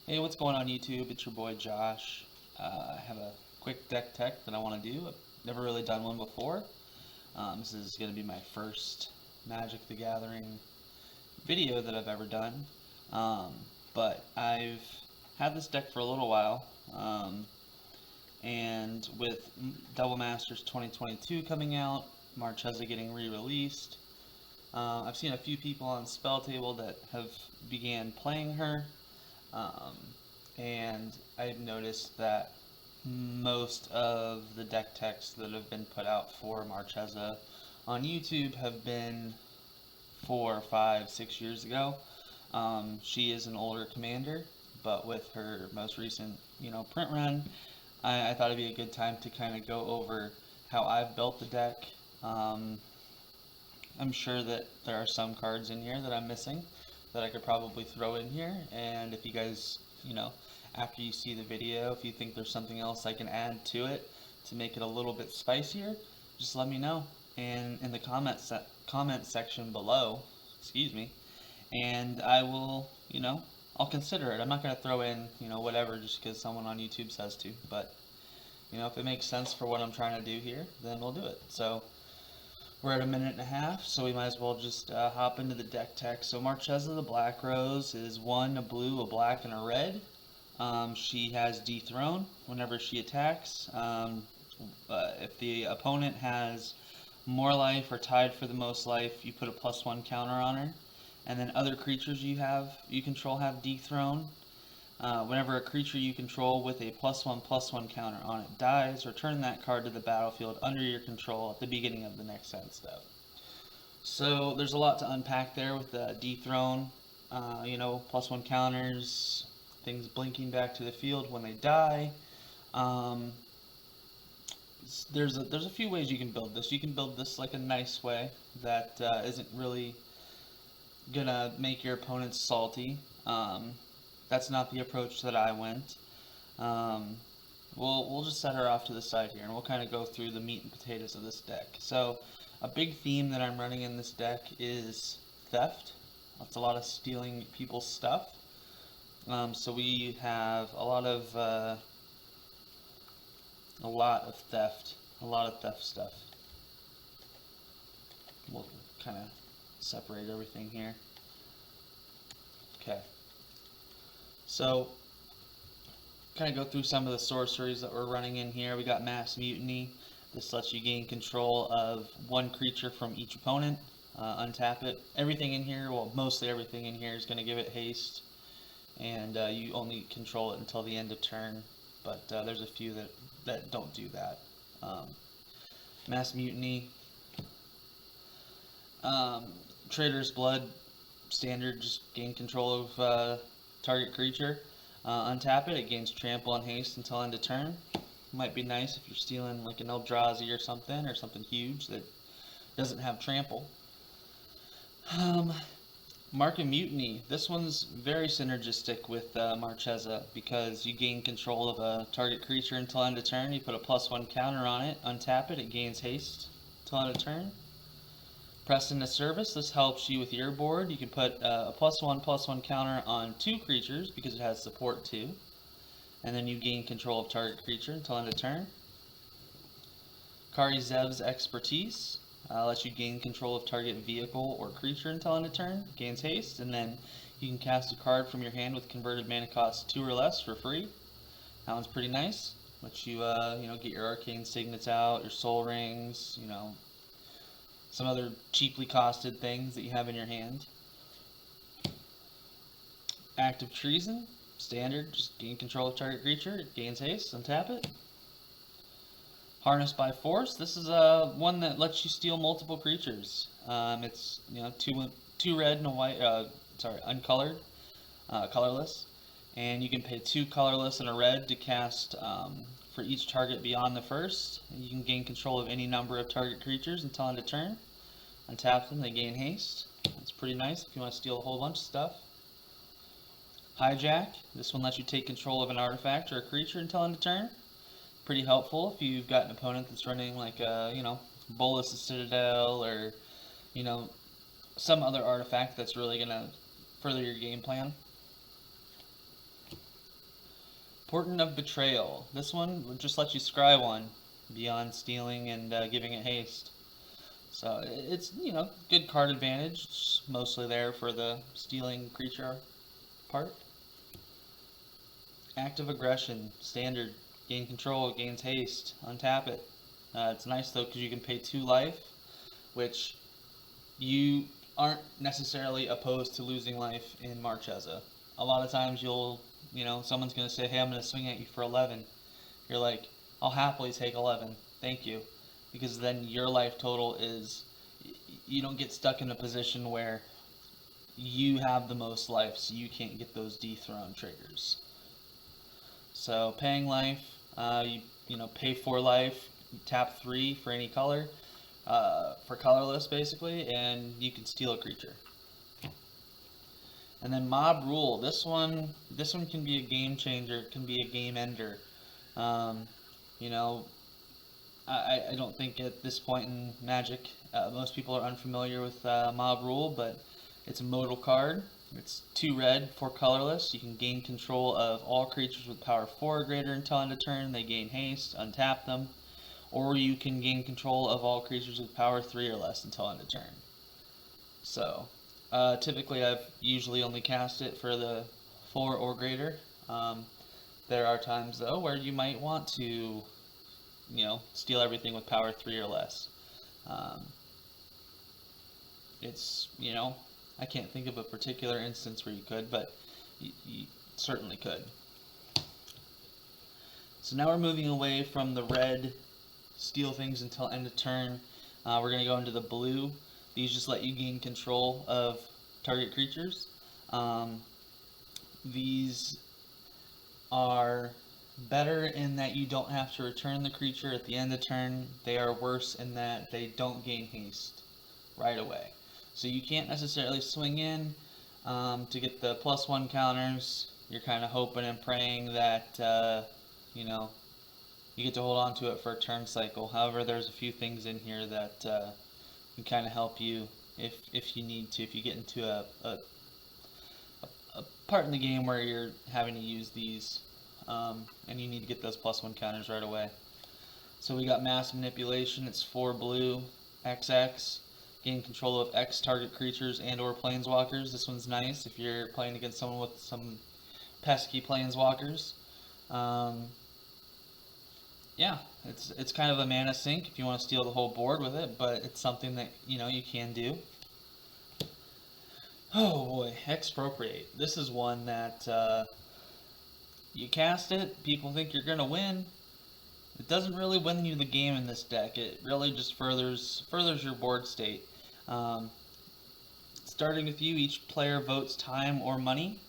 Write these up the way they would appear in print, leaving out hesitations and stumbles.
Hey, what's going on YouTube? It's your boy Josh. I have a quick deck tech that I want to do. I've never really done one before. This is going to be my first Magic the Gathering video that I've ever done. Um, but I've had this deck for a little while, and with Double Masters 2022 coming out, Marchesa getting re-released, I've seen a few people on Spell Table that have began playing her. Um, and I've noticed that most of the deck techs that have been put out for Marchesa on YouTube have been 4, 5, 6 years ago. She is an older commander, but with her most recent, print run, I thought it'd be a good time to kind of go over how I've built the deck. Um, I'm sure that there are some cards in here that I'm missing that I could probably throw in here. And if you guys, after you see the video, if you think there's something else I can add to it to make it a little bit spicier, just let me know. And in the comment section below, excuse me, and I will, I'll consider it. I'm not going to throw in, whatever just because someone on YouTube says to. But, if it makes sense for what I'm trying to do here, then we'll do it. So, we're at a minute and a half, so we might as well just hop into the deck tech. So Marchesa the Black Rose is one, a blue, a black, and a red. She has Dethrone whenever she attacks. If the opponent has more life or tied for the most life, you put a +1 counter on her. And then other creatures you control have Dethrone. Whenever a creature you control with a +1/+1 counter on it dies, return that card to the battlefield under your control at the beginning of the next end step. So there's a lot to unpack there with the Dethrone. +1 counters, things blinking back to the field when they die. There's a few ways you can build this. You can build this like a nice way that isn't really gonna make your opponents salty. That's not the approach that I went. Um, we'll just set her off to the side here, and we'll kind of go through the meat and potatoes of this deck. So, a big theme that I'm running in this deck is theft. That's a lot of stealing people's stuff. So we have a lot of theft, a lot of theft stuff. We'll kind of separate everything here. Okay. So, kind of go through some of the sorceries that we're running in here. We got Mass Mutiny. This lets you gain control of one creature from each opponent. Untap it. Everything in here, well, mostly everything in here is going to give it haste. And you only control it until the end of turn. But there's a few that don't do that. Mass Mutiny. Traitor's Blood. Standard, just gain control of target creature. Untap it, it gains trample and haste until end of turn. Might be nice if you're stealing like an Eldrazi or something huge that doesn't have trample. Mark and Mutiny. This one's very synergistic with Marchesa because you gain control of a target creature until end of turn. You put a +1 counter on it, untap it, it gains haste until end of turn. Pressed into service, this helps you with your board. You can put a +1/+1 counter on 2 creatures because it has support 2. And then you gain control of target creature until end of turn. Kari Zev's Expertise lets you gain control of target vehicle or creature until end of turn. Gains haste, and then you can cast a card from your hand with converted mana cost 2 or less for free. That one's pretty nice. Lets you, get your arcane signets out, your soul rings, some other cheaply costed things that you have in your hand. Act of Treason, standard, just gain control of target creature, it gains haste, untap it. Harness by Force, this is one that lets you steal multiple creatures. It's two red and a white, uncolored, colorless, and you can pay 2 colorless and a red to cast for each target beyond the first. You can gain control of any number of target creatures until end of turn. Untap them, they gain haste. That's pretty nice if you want to steal a whole bunch of stuff. Hijack. This one lets you take control of an artifact or a creature until end of turn. Pretty helpful if you've got an opponent that's running like Bolas the Citadel or, some other artifact that's really going to further your game plan. Portent of Betrayal. This one would just let you scry one beyond stealing and giving it haste. So it's, good card advantage. It's mostly there for the stealing creature part. Active Aggression, standard. Gain control, gains haste, untap it. It's nice though because you can pay 2 life, which you aren't necessarily opposed to losing life in Marchesa. A lot of times someone's going to say, hey, I'm going to swing at you for 11. You're like, I'll happily take 11. Thank you. Because then your life total is, you don't get stuck in a position where you have the most life, so you can't get those dethroned triggers. So paying life, you pay 4 life, tap 3 for any color, for colorless basically, and you can steal a creature. And then Mob Rule. This one can be a game changer. It can be a game ender. You know, I don't think at this point in Magic, most people are unfamiliar with Mob Rule, but it's a modal card. It's 2 red, 4 colorless. You can gain control of all creatures with power 4 or greater until end of turn. They gain haste, untap them. Or you can gain control of all creatures with power 3 or less until end of turn. So, typically I've usually only cast it for the 4 or greater. There are times though where you might want to, steal everything with power 3 or less. It's, I can't think of a particular instance where you could, but you certainly could. So now we're moving away from the red steal things until end of turn. We're going to go into the blue. These just let you gain control of target creatures. These are better in that you don't have to return the creature at the end of turn. They are worse in that they don't gain haste right away. So you can't necessarily swing in to get the +1 counters. You're kind of hoping and praying that, you get to hold on to it for a turn cycle. However, there's a few things in here that can kind of help you if you need to. If you get into a part in the game where you're having to use these and you need to get those +1 counters right away. So we got Mass Manipulation. It's 4 blue, XX. Gain control of X target creatures and or planeswalkers. This one's nice if you're playing against someone with some pesky planeswalkers. Yeah, it's kind of a mana sink if you want to steal the whole board with it, but it's something that you can do. Oh boy, Expropriate. This is one that you cast it, people think you're gonna win. It doesn't really win you the game in this deck. It really just furthers your board state. Starting with you, each player votes time or money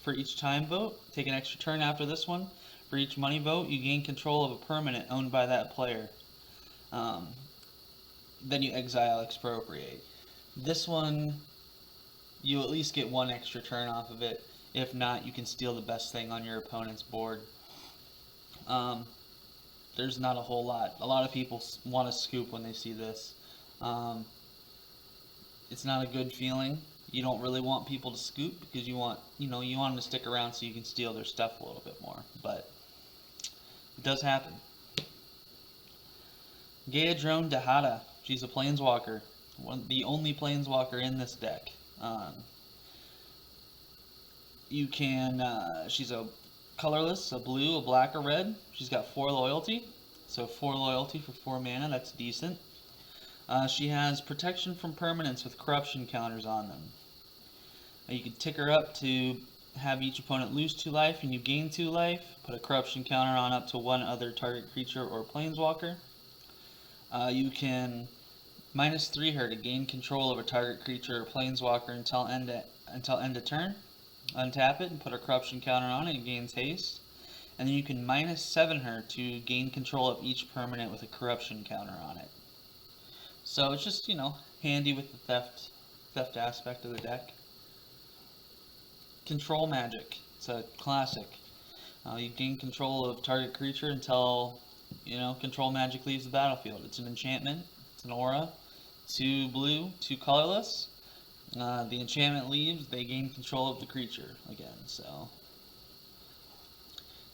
for each time vote. Take an extra turn after this one. For each money vote, you gain control of a permanent owned by that player. Then you exile Expropriate. This one, you at least get 1 extra turn off of it. If not, you can steal the best thing on your opponent's board. There's not a whole lot. A lot of people want to scoop when they see this. It's not a good feeling. You don't really want people to scoop because you want them to stick around so you can steal their stuff a little bit more. But it does happen. Gaedrone Dahada. She's a planeswalker. The only planeswalker in this deck. She's a colorless, a blue, a black, or red. She's got 4 loyalty. So 4 loyalty for 4 mana. That's decent. She has protection from permanents with corruption counters on them. You can tick her up to have each opponent lose 2 life and you gain 2 life. Put a corruption counter on up to 1 other target creature or planeswalker. You can -3 her to gain control of a target creature or planeswalker until end of turn. Untap it and put a corruption counter on it. It gains haste. And then you can -7 her to gain control of each permanent with a corruption counter on it. So it's just, handy with the theft aspect of the deck. Control Magic. It's a classic. You gain control of target creature until, Control Magic leaves the battlefield. It's an enchantment. It's an aura. 2 blue, 2 colorless. The enchantment leaves, they gain control of the creature again. So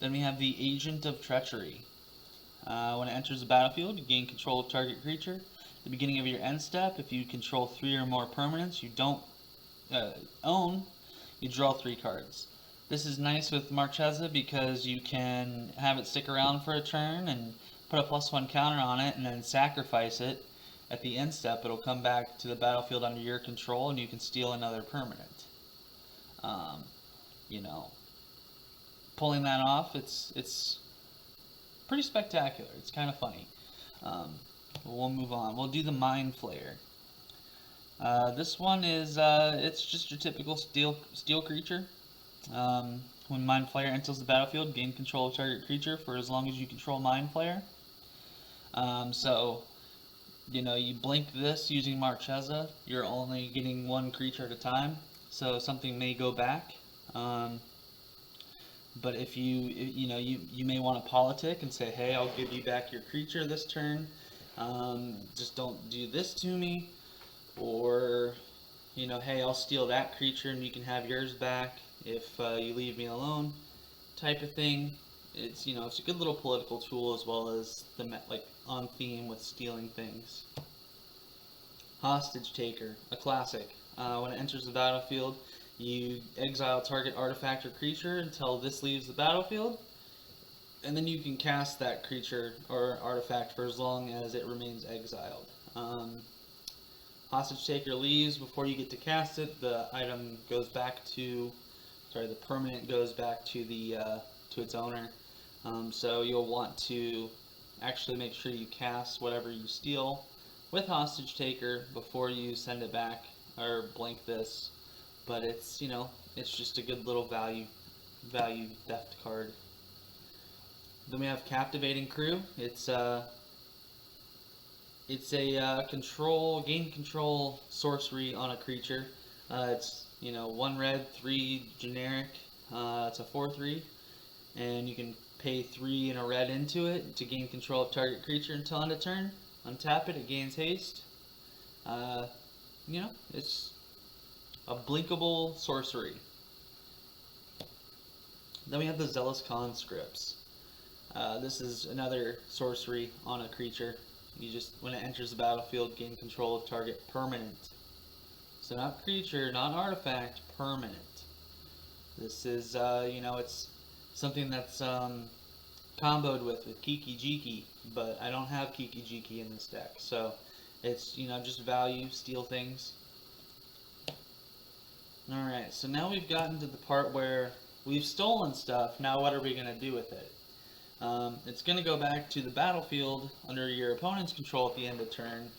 Then we have the Agent of Treachery. When it enters the battlefield, you gain control of target creature. At the beginning of your end step, if you control 3 or more permanents you don't own, you draw 3 cards. This is nice with Marchesa because you can have it stick around for a turn and put a +1 counter on it and then sacrifice it. At the end step, it'll come back to the battlefield under your control and you can steal another permanent. Um, you know, pulling that off, it's pretty spectacular. It's kind of funny. We'll move on. We'll do the Mind Flayer. This one is it's just your typical steel creature. When Mind Flayer enters the battlefield, gain control of target creature for as long as you control Mind Flayer. So, you blink this using Marchesa, you're only getting 1 creature at a time. So something may go back. But if you may want to politic and say, hey, I'll give you back your creature this turn. Just don't do this to me. Or, hey, I'll steal that creature and you can have yours back if you leave me alone, type of thing. It's it's a good little political tool as well as on theme with stealing things. Hostage Taker, a classic. When it enters the battlefield, you exile target artifact or creature until this leaves the battlefield, and then you can cast that creature or artifact for as long as it remains exiled. Hostage Taker leaves before you get to cast it. The item goes back to, the permanent goes back to to its owner. So you'll want to actually make sure you cast whatever you steal with Hostage Taker before you send it back or blink this. But it's it's just a good little value theft card. Then we have Captivating Crew. It's a gain control sorcery on a creature. It's 1 red, 3 generic. It's a 4/3, and you can pay 3 and a red into it to gain control of target creature until end of turn. Untap it gains haste. It's a blinkable sorcery. Then we have the Zealous Conscripts. This is another sorcery on a creature. You just, when it enters the battlefield, gain control of target permanent. So not creature, not artifact, permanent. This is, it's something that's comboed with Kiki Jiki, but I don't have Kiki Jiki in this deck. So it's, just value, steal things. Alright, so now we've gotten to the part where we've stolen stuff. Now what are we going to do with it? It's going to go back to the battlefield under your opponent's control at the end of turn.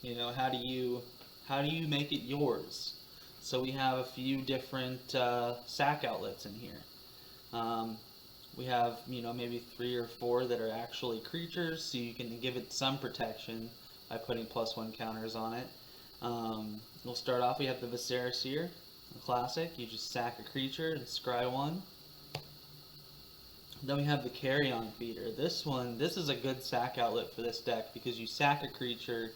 How do you make it yours? So we have a few different sack outlets in here. We have maybe 3 or 4 that are actually creatures, so you can give it some protection by putting +1 counters on it. We'll start off. We have the Sorceries, a classic. You just sack a creature and scry 1. Then we have the Carrion Feeder. This is a good sack outlet for this deck because you sack a creature,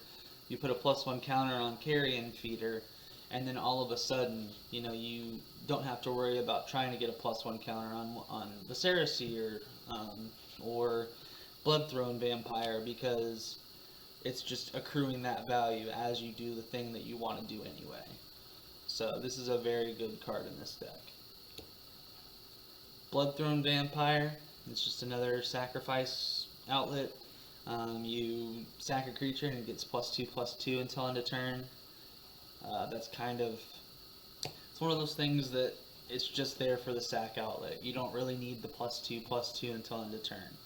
you put a +1 counter on Carrion Feeder, and then all of a sudden, you don't have to worry about trying to get a +1 counter on the Sorcerer or Bloodthrone Vampire because it's just accruing that value as you do the thing that you want to do anyway. So this is a very good card in this deck. Bloodthrone Vampire, it's just another sacrifice outlet. You sack a creature and it gets +2/+2 until end of turn. That's it's one of those things that it's just there for the sack outlet. You don't really need the +2/+2 until end of turn.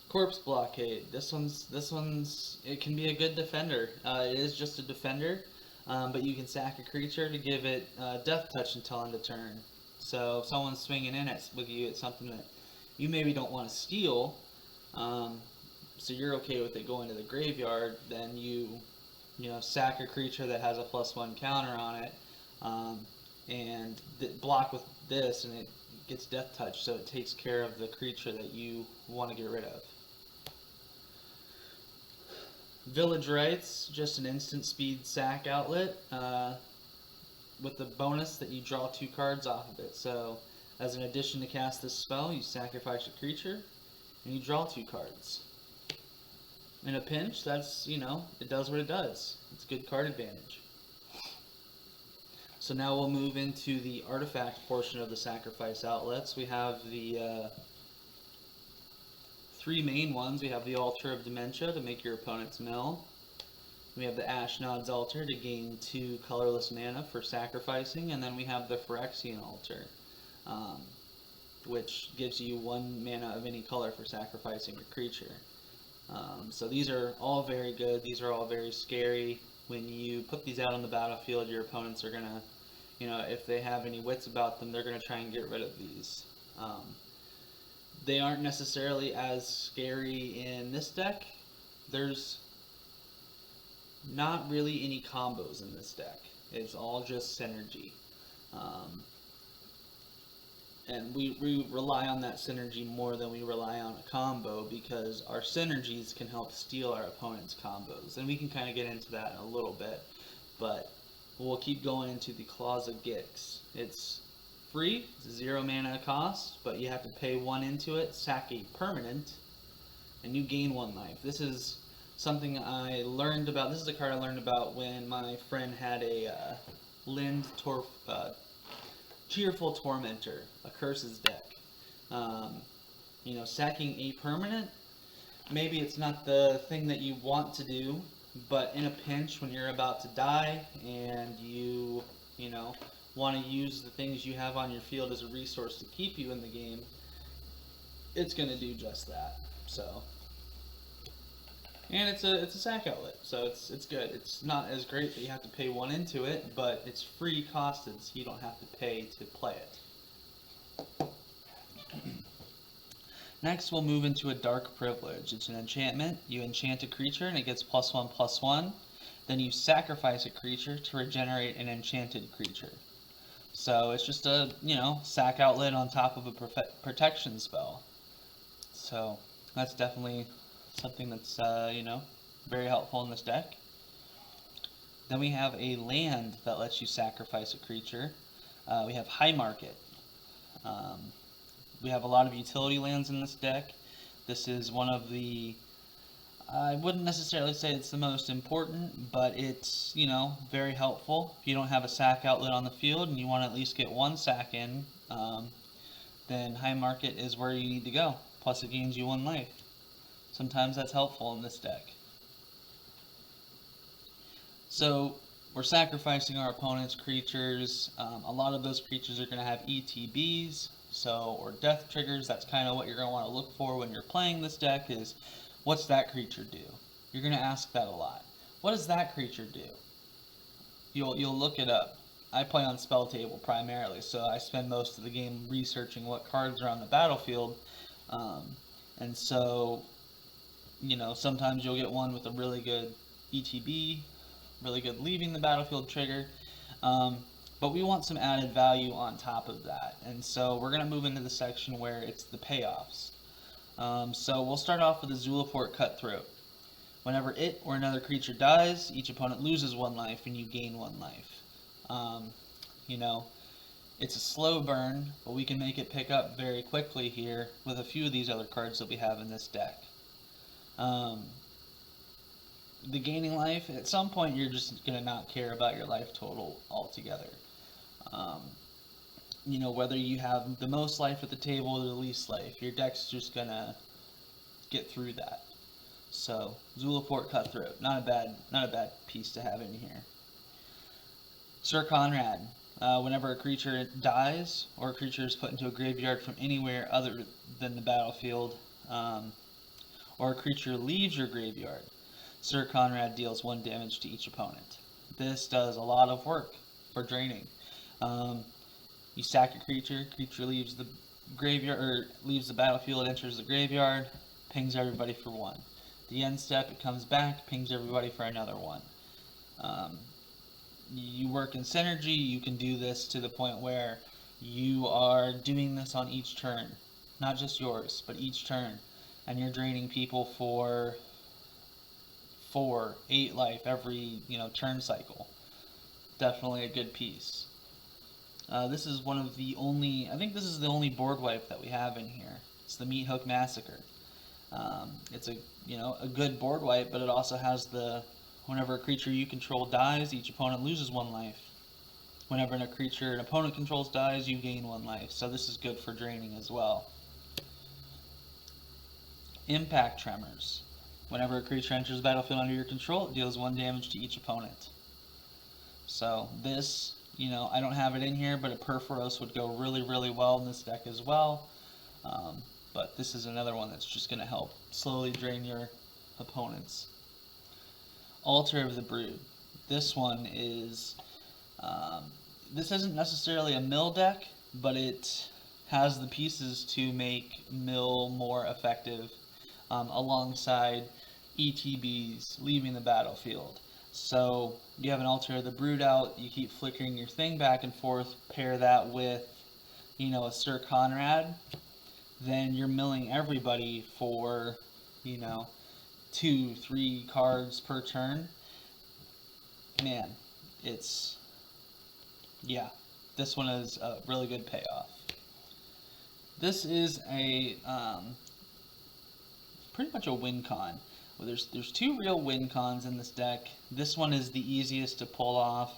Corpse Blockade. This one's it can be a good defender. It is just a defender, but you can sack a creature to give it Death Touch until end of turn. So if someone's swinging in with you, it's something that you maybe don't want to steal, so you're okay with it going to the graveyard, then you sack a creature that has a +1 counter on it, and block with this, and it gets Death Touch, so it takes care of the creature that you want to get rid of. Village Rites, just an instant speed sack outlet, with the bonus that you draw 2 cards off of it. So As an addition to cast this spell, you sacrifice a creature, and you draw 2 cards. In a pinch, that's, it does what it does. It's good card advantage. So now we'll move into the artifact portion of the sacrifice outlets. We have the 3 main ones. We have the Altar of Dementia to make your opponent's mill. We have the Ashnod's Altar to gain 2 colorless mana for sacrificing. And then we have the Phyrexian Altar, which gives you 1 mana of any color for sacrificing a creature. So these are all very good. These are all very scary. When you put these out on the battlefield, your opponents are going to, if they have any wits about them, they're going to try and get rid of these. They aren't necessarily as scary in this deck. There's not really any combos in this deck. It's all just synergy. And we rely on that synergy more than we rely on a combo, because our synergies can help steal our opponent's combos. And we can kind of get into that in a little bit, but we'll keep going into the Claws of Gix. It's free, it's 0 mana cost, but you have to pay 1 into it, sack a permanent, and you gain 1 life. This is something I learned about. This is a card I learned about when my friend had a Cheerful Tormentor, a Curses deck. Sacking a permanent, maybe it's not the thing that you want to do, but in a pinch when you're about to die and you want to use the things you have on your field as a resource to keep you in the game, it's going to do just that. So, and it's a sack outlet, so it's good. It's not as great that you have to pay 1 into it, but it's free costed, so you don't have to pay to play it. Next, we'll move into a Dark Privilege. It's an enchantment. You enchant a creature, and it gets +1/+1. Then you sacrifice a creature to regenerate an enchanted creature. So it's just a, sack outlet on top of a protection spell. So that's definitely something that's, very helpful in this deck. Then we have a land that lets you sacrifice a creature. We have High Market. We have a lot of utility lands in this deck. This is one of the, I wouldn't necessarily say it's the most important, but it's, very helpful. If you don't have a sack outlet on the field and you want to at least get 1 sack in, then High Market is where you need to go. Plus it gains you 1 life. Sometimes that's helpful in this deck. So we're sacrificing our opponent's creatures. A lot of those creatures are going to have ETBs, or death triggers. That's kind of what you're going to want to look for when you're playing this deck, is what's that creature do? You're going to ask that a lot. What does that creature do? You'll look it up. I play on Spell Table primarily, so I spend most of the game researching what cards are on the battlefield. And so, sometimes you'll get one with a really good ETB, really good leaving the battlefield trigger, but we want some added value on top of that. And so we're going to move into the section where it's the payoffs. So we'll start off with a Zulaport Cutthroat. Whenever it or another creature dies, each opponent loses 1 life and you gain 1 life. It's a slow burn, but we can make it pick up very quickly here with a few of these other cards that we have in this deck. The gaining life, at some point you're just going to not care about your life total altogether. Whether you have the most life at the table or the least life, your deck's just going to get through that. So, Zulaport Cutthroat, not a bad piece to have in here. Sir Conrad, whenever a creature dies, or a creature is put into a graveyard from anywhere other than the battlefield, or a creature leaves your graveyard, Sir Conrad deals 1 damage to each opponent. This does a lot of work for draining. You sack a creature leaves the graveyard, or leaves the battlefield, enters the graveyard, pings everybody for 1. The end step, it comes back, pings everybody for another 1. You work in synergy. You can do this to the point where you are doing this on each turn, not just yours, but each turn, and you're draining people for 4, 8 life every turn cycle. Definitely a good piece. This is one of the only, I think this is the only board wipe that we have in here. It's the Meat Hook Massacre. It's a, a good board wipe, but it also has the, whenever a creature you control dies, each opponent loses 1 life. Whenever a creature an opponent controls dies, you gain 1 life. So this is good for draining as well. Impact Tremors. Whenever a creature enters the battlefield under your control, it deals 1 damage to each opponent. So this, I don't have it in here, but a Perforos would go really, really well in this deck as well. But this is another one that's just going to help slowly drain your opponents. Altar of the Brood. This one is, this isn't necessarily a mill deck, but it has the pieces to make mill more effective alongside ETBs leaving the battlefield. So you have an Altar of the Brood out, you keep flickering your thing back and forth, pair that with, a Sir Conrad, then you're milling everybody for, 2-3 cards per turn. Man, it's, yeah, this one is a really good payoff. This is a, pretty much a win con. Well, there's 2 real win cons in this deck. This one is the easiest to pull off.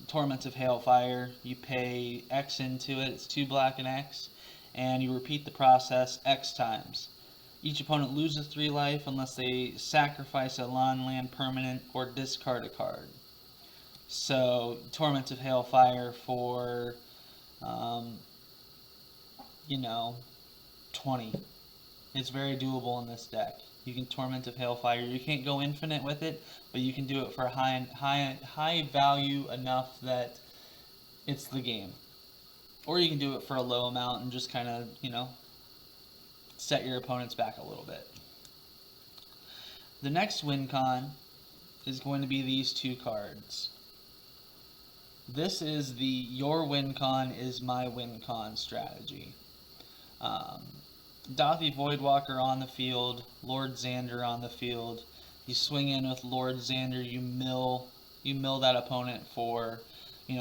Torment of Hailfire, you pay X into it, it's 2 black and X, and you repeat the process X times. Each opponent loses 3 life unless they sacrifice a land permanent or discard a card. So, Torment of Hailfire for, 20. It's very doable in this deck. You can Torment of Hailfire. You can't go infinite with it, but you can do it for high value enough that it's the game. Or you can do it for a low amount and just kind of, set your opponents back a little bit. The next win con is going to be these 2 cards. This is the your win con is my win con strategy. Dathi Voidwalker on the field, Lord Xander on the field. You swing in with Lord Xander, you mill that opponent for,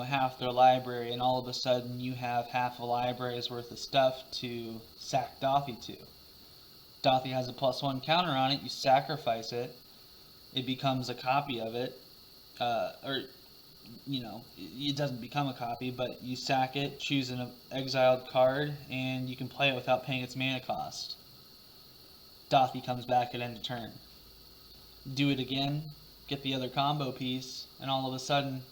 half their library, and all of a sudden you have half a library's worth of stuff to sack Dathi to. Dathi has a +1 counter on it, you sacrifice it, it becomes a copy of it, it doesn't become a copy, but you sack it, choose an exiled card, and you can play it without paying its mana cost. Dathi comes back at end of turn. Do it again, get the other combo piece, and all of a sudden,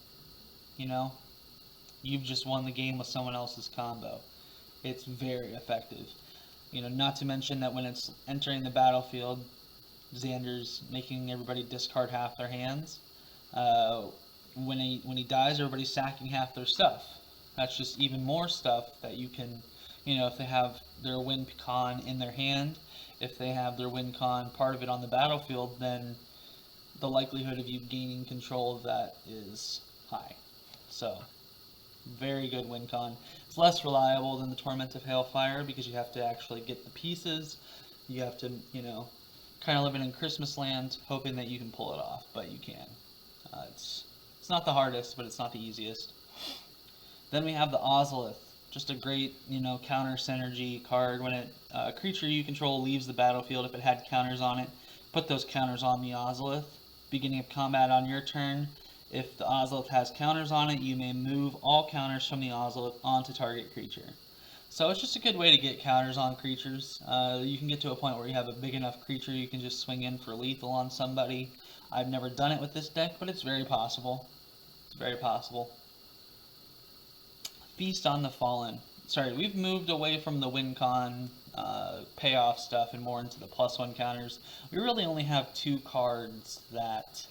you've just won the game with someone else's combo. It's very effective. Not to mention that when it's entering the battlefield, Xander's making everybody discard half their hands. When he dies, everybody's sacking half their stuff. That's just even more stuff that you can, if they have their win con in their hand, if they have their win con part of it on the battlefield, then the likelihood of you gaining control of that is high. So, very good win con. It's less reliable than the Torment of Hailfire because you have to actually get the pieces. You have to, kind of living in Christmas land, hoping that you can pull it off, but you can. It's not the hardest, but it's not the easiest. Then we have the Ozolith, just a great, counter synergy card. When a creature you control leaves the battlefield, if it had counters on it, put those counters on the Ozolith. Beginning of combat on your turn, if the Ozolith has counters on it, you may move all counters from the Ozolith onto target creature. So it's just a good way to get counters on creatures. You can get to a point where you have a big enough creature you can just swing in for lethal on somebody. I've never done it with this deck, but it's very possible. It's very possible. Feast on the Fallen. Sorry, we've moved away from the win con payoff stuff and more into the +1 counters. We really only have 2 cards that...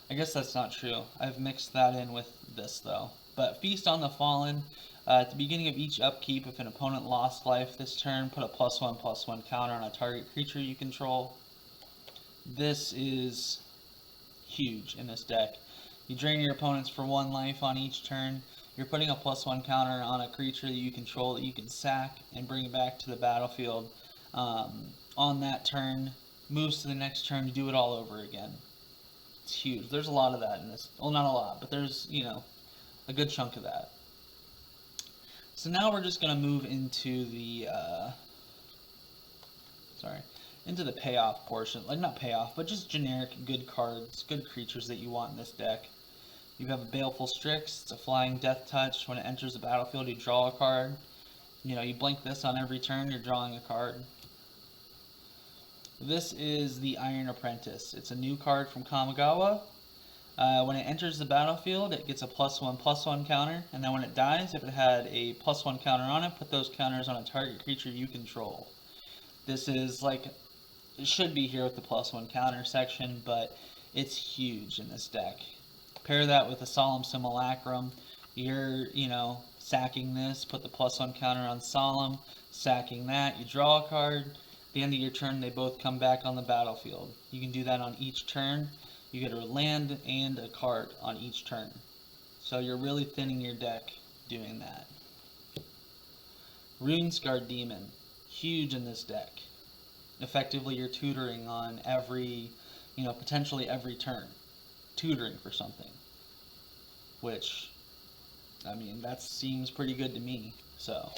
I guess that's not true. I've mixed that in with this, though. But Feast on the Fallen, at the beginning of each upkeep, if an opponent lost life this turn, put a +1/+1 counter on a target creature you control. This is huge in this deck. You drain your opponents for 1 life on each turn. You're putting a +1 counter on a creature that you control that you can sack and bring it back to the battlefield. On that turn, moves to the next turn, you do it all over again. It's huge. There's a lot of that in this. Well, not a lot, but there's, a good chunk of that. So now we're just going to move into the into the payoff portion. Like, not payoff, but just generic good cards, good creatures that you want in this deck. You have a Baleful Strix. It's a flying death touch. When it enters the battlefield, you draw a card. You know, you blink this on every turn, you're drawing a card. This is the Iron Apprentice. It's a new card from Kamigawa. When it enters the battlefield, it gets a +1/+1 counter, and then when it dies, if it had a +1 counter on it, put those counters on a target creature you control. This is like, it should be here with the +1 counter section, but it's huge in this deck. Pair that with a Solemn Simulacrum. You're, sacking this, put the +1 counter on Solemn, sacking that, you draw a card. At the end of your turn, they both come back on the battlefield. You can do that on each turn. You get a land and a card on each turn. So you're really thinning your deck doing that. Runescarred Demon. Huge in this deck. Effectively, you're tutoring on every, potentially every turn. Tutoring for something. Which, I mean, that seems pretty good to me. So,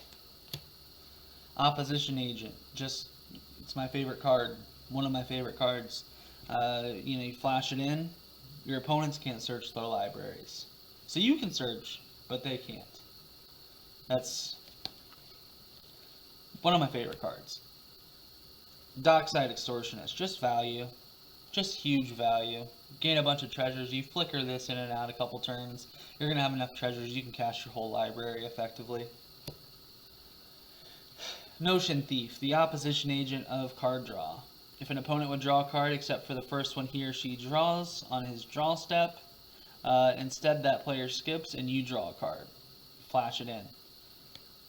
Opposition Agent. It's my favorite card. One of my favorite cards. You flash it in. Your opponents can't search their libraries. So you can search, but they can't. That's one of my favorite cards. Dockside Extortionist. Just value. Just huge value. Gain a bunch of treasures. You flicker this in and out a couple turns. You're going to have enough treasures you can cast your whole library effectively. Notion Thief. The opposition agent of card draw. If an opponent would draw a card except for the first one he or she draws on his draw step, instead that player skips and you draw a card. Flash it in.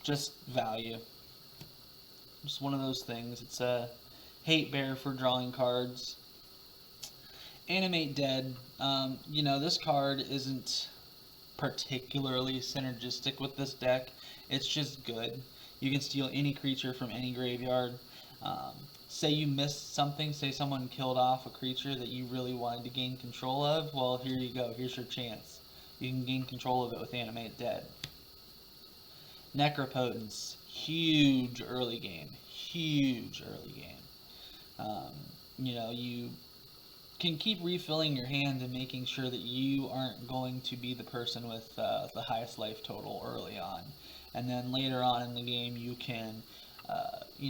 Just value. Just one of those things. It's a hate bear for drawing cards. Animate Dead. This card isn't particularly synergistic with this deck. It's just good. You can steal any creature from any graveyard. Say you missed something, say someone killed off a creature that you really wanted to gain control of, well, here you go, here's your chance. You can gain control of it with Animate Dead. Necropotence, huge early game. You can keep refilling your hand and making sure that you aren't going to be the person with the highest life total early on. And then later on in the game, you can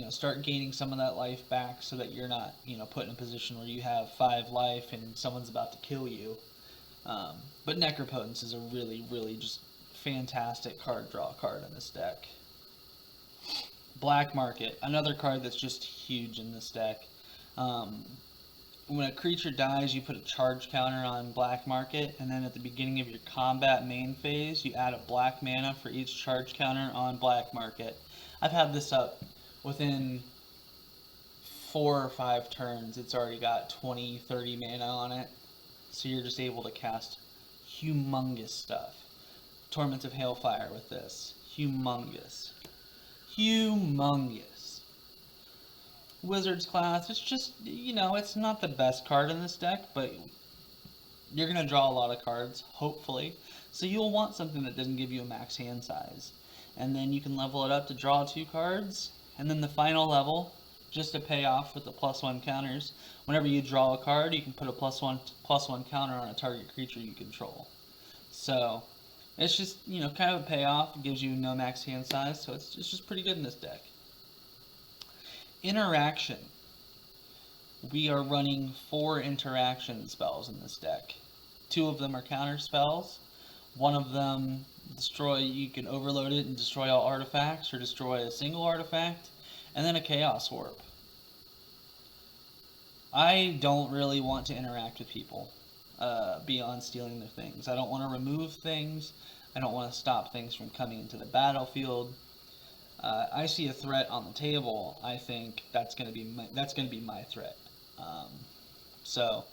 start gaining some of that life back so that you're not, put in a position where you have 5 life and someone's about to kill you. But Necropotence is a really, really just fantastic card draw card in this deck. Black Market, another card that's just huge in this deck. When a creature dies, you put a charge counter on Black Market, and then at the beginning of your combat main phase, you add a black mana for each charge counter on Black Market. I've had this up within 4 or 5 turns. It's already got 20, 30 mana on it, so you're just able to cast humongous stuff. Torment of Hailfire with this. Humongous. Wizard's Class, it's just, it's not the best card in this deck, but you're going to draw a lot of cards, hopefully. So you'll want something that doesn't give you a max hand size. And then you can level it up to draw 2 cards. And then the final level, just to pay off with the +1 counters, whenever you draw a card, you can put a +1 counter on a target creature you control. So it's just, kind of a payoff. It gives you no max hand size, so it's just pretty good in this deck. Interaction. We are running 4 interaction spells in this deck. 2 of them are counter spells. One of them you can overload it and destroy all artifacts, or destroy a single artifact, and then a Chaos Warp. I don't really want to interact with people beyond stealing their things. I don't want to remove things. I don't want to stop things from coming into the battlefield. I see a threat on the table. I think that's going to be my threat. So,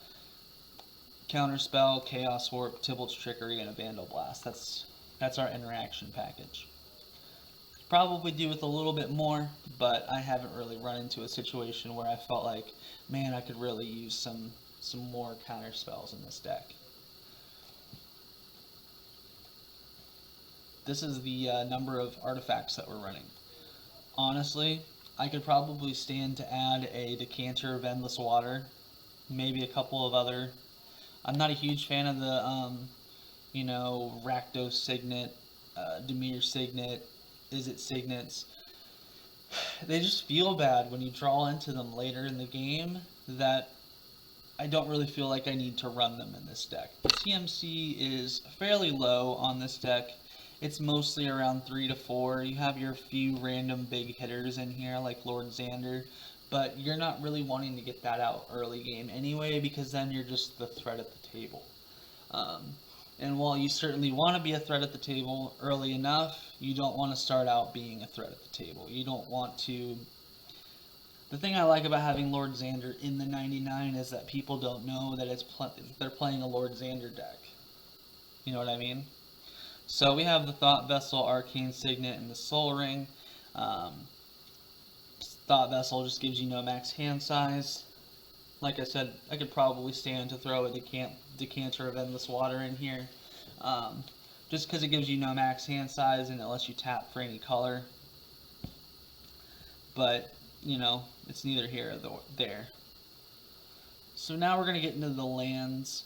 Counterspell, Chaos Warp, Tybalt's Trickery, and a Vandal Blast. That's our interaction package. Probably do with a little bit more, but I haven't really run into a situation where I felt like, man, I could really use some more counter spells in this deck. this is the number of artifacts that we're running. Honestly, I could probably stand to add a decanter of endless water, maybe a couple of other. I'm not a huge fan of the Rakdos Signet, Demir Signet, Izzet Signets. They just feel bad when you draw into them later in the game, that I don't really feel like I need to run them in this deck. The CMC is fairly low on this deck. It's mostly around 3 to 4. You have your few random big hitters in here like Lord Xander, but you're not really wanting to get that out early game anyway, because then you're just the threat at the table. And while you certainly want to be a threat at the table early enough, you don't want to start out being a threat at the table. You don't want to... The thing I like about having Lord Xander in the 99 is that people don't know that they're playing a Lord Xander deck. You know what I mean? So we have the Thought Vessel, Arcane Signet, and the Soul Ring. Thought Vessel just gives you no max hand size. Like I said, I could probably stand to throw a decanter of endless water in here. Just because it gives you no max hand size and it lets you tap for any color. But, it's neither here or there. So now we're going to get into the lands.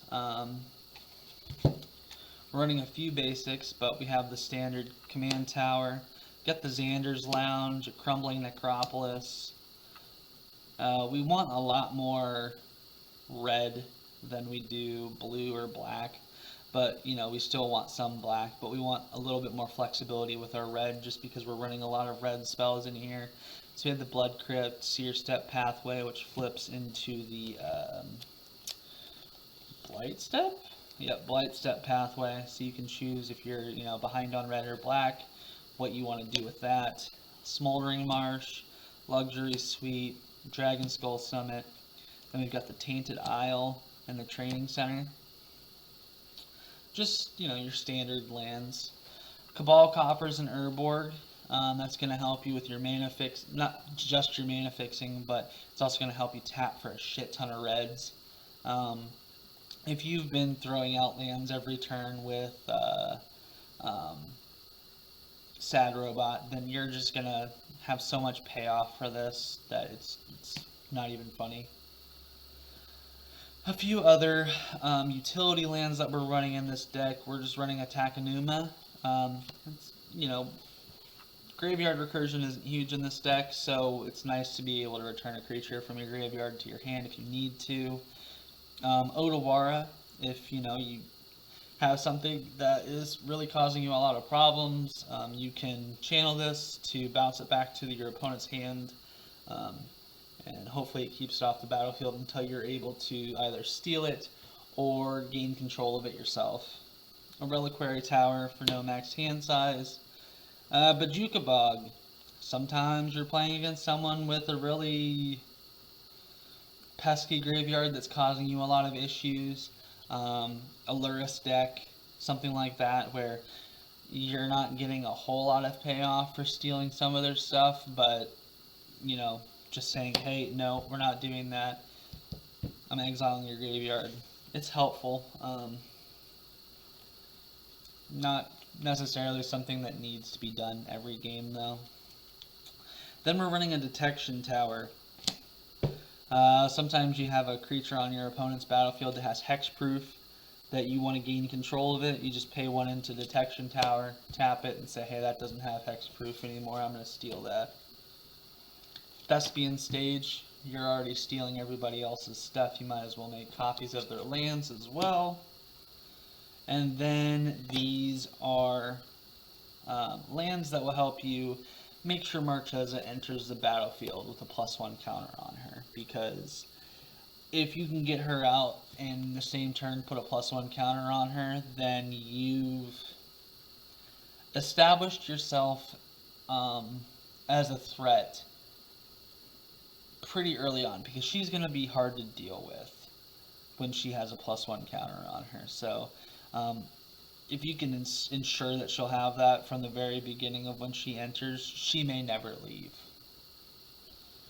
We're running a few basics, but we have the standard Command Tower. Got the Xander's Lounge, a Crumbling Necropolis. We want a lot more red than we do blue or black, but we still want some black, but we want a little bit more flexibility with our red just because we're running a lot of red spells in here. So we have the Blood Crypt, Seer Step Pathway, which flips into the Blight Step? Yep, Blight Step Pathway, so you can choose if you're behind on red or black, what you want to do with that. Smoldering Marsh, Luxury Suite, Dragon Skull Summit. Then we've got the Tainted Isle and the Training Center. Just, your standard lands. Cabal Coppers and Urborg. That's going to help you with your mana fix. Not just your mana fixing, but it's also going to help you tap for a shit ton of reds. If you've been throwing out lands every turn with Sad Robot, then you're just going to have so much payoff for this that it's not even funny. A few other utility lands that we're running in this deck. We're just running a Takenuma. Graveyard Recursion isn't huge in this deck, so it's nice to be able to return a creature from your graveyard to your hand if you need to. Otawara, if you have something that is really causing you a lot of problems, you can channel this to bounce it back to your opponent's hand, and hopefully it keeps it off the battlefield until you're able to either steal it or gain control of it yourself. A Reliquary Tower for no max hand size. Bajuka Bog. Sometimes you're playing against someone with a really pesky graveyard that's causing you a lot of issues. A Luris deck, something like that, where you're not getting a whole lot of payoff for stealing some of their stuff, but, just saying, hey, no, we're not doing that. I'm exiling your graveyard. It's helpful. Not necessarily something that needs to be done every game, though. Then we're running a Detection Tower. Sometimes you have a creature on your opponent's battlefield that has hexproof that you want to gain control of it. You just pay 1 into Detection Tower, tap it, and say, hey, that doesn't have hexproof anymore, I'm going to steal that. Thespian Stage, you're already stealing everybody else's stuff. You might as well make copies of their lands as well. And then these are lands that will help you make sure Marchesa enters the battlefield with a +1 counter on her. Because if you can get her out and in the same turn put a +1 counter on her, then you've established yourself as a threat pretty early on. Because she's going to be hard to deal with when she has a +1 counter on her. So if you can ensure that she'll have that from the very beginning of when she enters, she may never leave.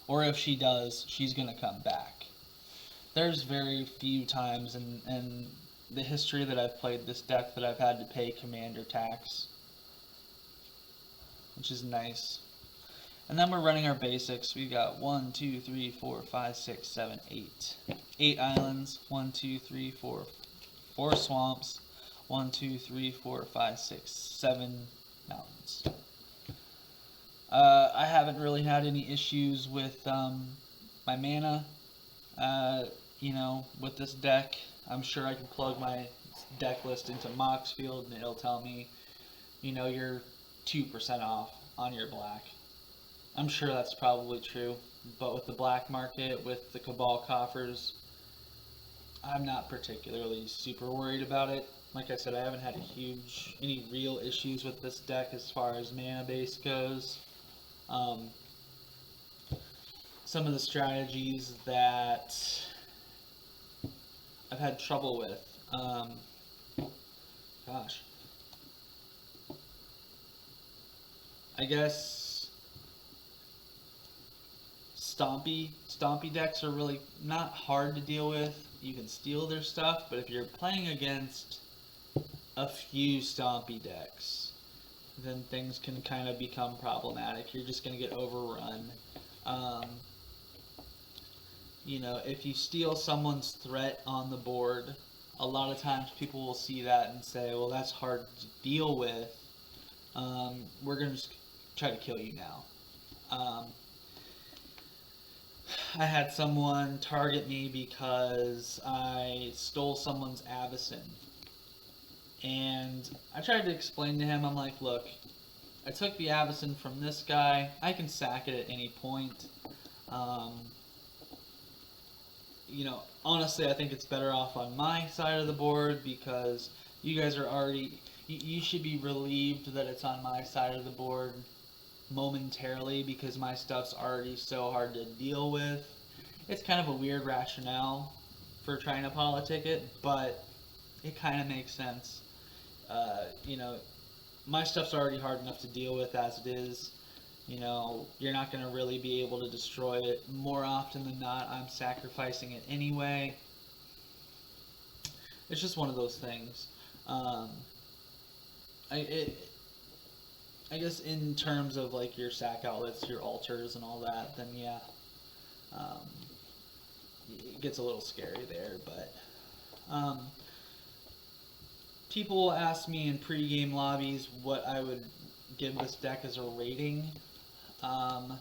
Or if she does, she's going to come back. There's very few times in the history that I've played this deck that I've had to pay commander tax. which is nice. And then we're running our basics. We got 1, 2, 3, 4, 5, 6, 7, 8. 8 islands. 1, 2, 3, 4. 4 swamps. 1, 2, 3, 4, 5, 6, 7 mountains. I haven't really had any issues with my mana. With this deck, I'm sure I can plug my deck list into Moxfield and it'll tell me, you're 2% off on your black. I'm sure that's probably true, but with the black market, with the Cabal coffers, I'm not particularly super worried about it. Like I said, I haven't had any real issues with this deck as far as mana base goes. Some of the strategies that I've had trouble with, I guess Stompy decks are really not hard to deal with. You can steal their stuff, but if you're playing against a few Stompy decks, then things can kind of become problematic. You're just going to get overrun. If you steal someone's threat on the board, a lot of times people will see that and say, well, that's hard to deal with. We're going to just try to kill you now. I had someone target me because I stole someone's Avacyn. And I tried to explain to him, I'm like, look, I took the Avacyn from this guy. I can sack it at any point. Honestly, I think it's better off on my side of the board because you guys are already... You should be relieved that it's on my side of the board momentarily because my stuff's already so hard to deal with. It's kind of a weird rationale for trying to politic it, but it kind of makes sense. My stuff's already hard enough to deal with as it is. You're not going to really be able to destroy it. More often than not, I'm sacrificing it anyway. It's just one of those things. I guess in terms of like your sack outlets, your altars and all that, then yeah, it gets a little scary there. But people will ask me in pre-game lobbies what I would give this deck as a rating, and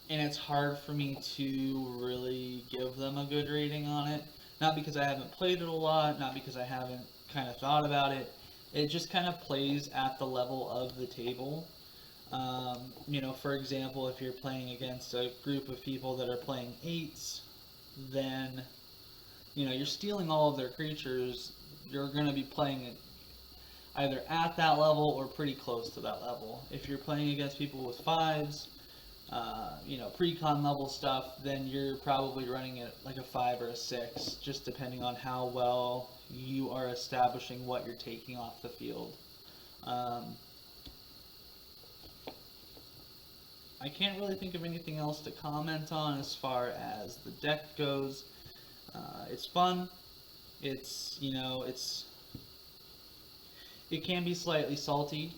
it's hard for me to really give them a good rating on it. Not because I haven't played it a lot, not because I haven't kind of thought about it. It just kind of plays at the level of the table. For example, if you're playing against a group of people that are playing 8s, then, you're stealing all of their creatures. You're going to be playing it either at that level or pretty close to that level. If you're playing against people with 5s, pre-con level stuff, then you're probably running it like a 5 or a 6, just depending on how well you are establishing what you're taking off the field. I can't really think of anything else to comment on as far as the deck goes. It's fun. It can be slightly salty.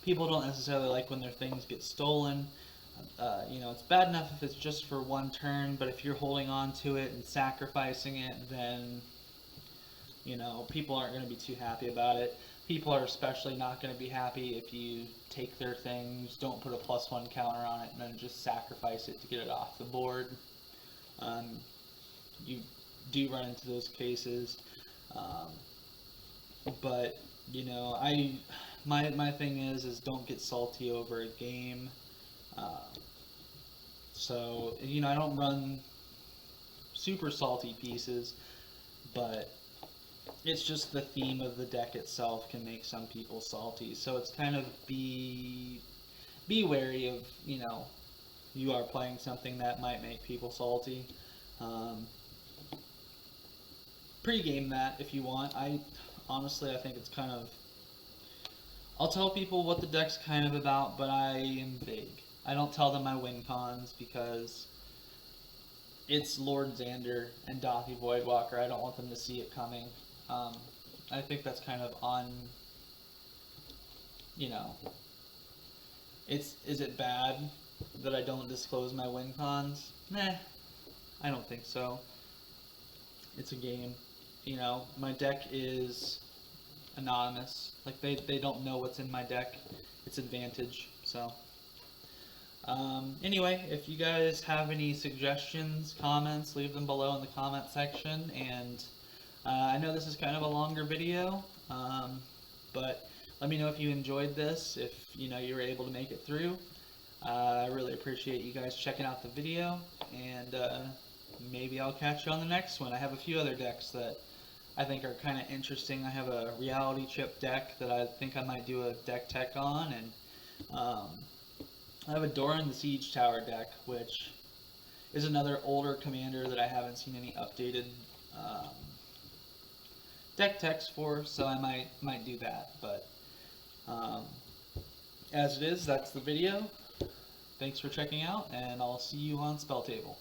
People don't necessarily like when their things get stolen. It's bad enough if it's just for one turn, but if you're holding on to it and sacrificing it, then, people aren't going to be too happy about it. People are especially not going to be happy if you take their things, don't put a +1 counter on it, and then just sacrifice it to get it off the board. You do run into those cases. But, my thing is don't get salty over a game. So, I don't run super salty pieces, but it's just the theme of the deck itself can make some people salty. So it's kind of be wary of, you are playing something that might make people salty. Pre-game that if you want. Honestly, I think it's kind of... I'll tell people what the deck's kind of about, but I am vague. I don't tell them my win cons because it's Lord Xander and Dothy Voidwalker. I don't want them to see it coming. I think that's kind of you know, is it bad that I don't disclose my win cons? Nah, I don't think so. It's a game. You know, my deck is anonymous. Like they don't know what's in my deck. It's advantage. So anyway, if you guys have any suggestions, comments, leave them below in the comment section. And I know this is kind of a longer video, but let me know if you enjoyed this. If you know you were able to make it through. I really appreciate you guys checking out the video, and maybe I'll catch you on the next one. I have a few other decks that I think are kind of interesting. I have a reality chip deck that I think I might do a deck tech on, and I have a Doran the Siege Tower deck, which is another older commander that I haven't seen any updated um, deck techs for, so I might do that. But um, as it is, that's the video. Thanks for checking out, and I'll see you on Spell Table.